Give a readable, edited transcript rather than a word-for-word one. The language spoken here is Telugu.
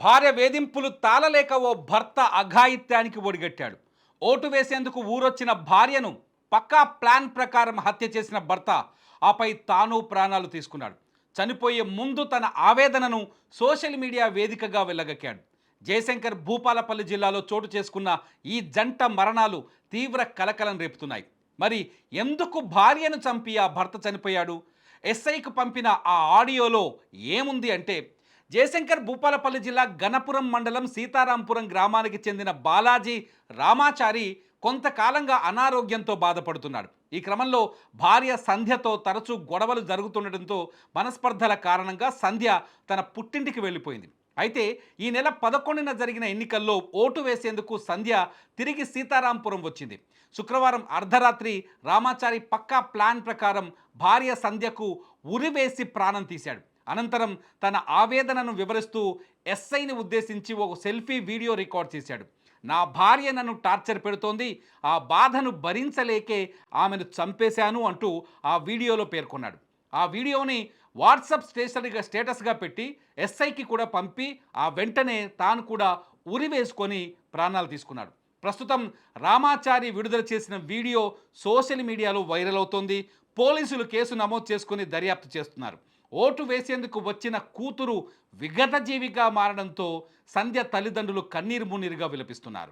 భార్య వేధింపులు తాళలేక ఓ భర్త అఘాయిత్యానికి ఒడిగట్టాడు. ఓటు వేసేందుకు ఊరొచ్చిన భార్యను పక్కా ప్లాన్ ప్రకారం హత్య చేసిన భర్త ఆపై తాను ప్రాణాలు తీసుకున్నాడు. చనిపోయే ముందు తన ఆవేదనను సోషల్ మీడియా వేదికగా వెళ్ళగక్కాడు. జయశంకర్ భూపాలపల్లి జిల్లాలో చోటు చేసుకున్న ఈ జంట మరణాలు తీవ్ర కలకలం రేపుతున్నాయి. మరి ఎందుకు భార్యను చంపి ఆ భర్త చనిపోయాడు? ఎస్ఐకు పంపిన ఆ ఆడియోలో ఏముంది అంటే, జయశంకర్ భూపాలపల్లి జిల్లా గణపురం మండలం సీతారాంపురం గ్రామానికి చెందిన బాలాజీ రామాచారి కొంతకాలంగా అనారోగ్యంతో బాధపడుతున్నాడు. ఈ క్రమంలో భార్య సంధ్యతో తరచూ గొడవలు జరుగుతుండటంతో మనస్పర్ధల కారణంగా సంధ్య తన పుట్టింటికి వెళ్ళిపోయింది. అయితే ఈ నెల 11న జరిగిన ఎన్నికల్లో ఓటు వేసేందుకు సంధ్య తిరిగి సీతారాంపురం వచ్చింది. శుక్రవారం అర్ధరాత్రి రామాచారి పక్కా ప్లాన్ ప్రకారం భార్య సంధ్యకు ఉరివేసి ప్రాణం తీశాడు. అనంతరం తన ఆవేదనను వివరిస్తూ ఎస్ఐని ఉద్దేశించి ఒక సెల్ఫీ వీడియో రికార్డ్ చేశాడు. నా భార్య నన్ను టార్చర్ పెడుతోంది, ఆ బాధను భరించలేకే ఆమెను చంపేశాను అంటూ ఆ వీడియోలో పేర్కొన్నాడు. ఆ వీడియోని వాట్సాప్ స్టేటస్గా పెట్టి ఎస్ఐకి కూడా పంపి ఆ వెంటనే తాను కూడా ఉరి వేసుకొని ప్రాణాలు తీసుకున్నాడు. ప్రస్తుతం రామాచారి విడుదల చేసిన వీడియో సోషల్ మీడియాలో వైరల్ అవుతోంది. పోలీసులు కేసు నమోదు చేసుకుని దర్యాప్తు చేస్తున్నారు. ఓటు వేసేందుకు వచ్చిన కూతురు విగతజీవిగా మారడంతో సంధ్య తల్లిదండ్రులు కన్నీరు మున్నీరుగా విలపిస్తున్నారు.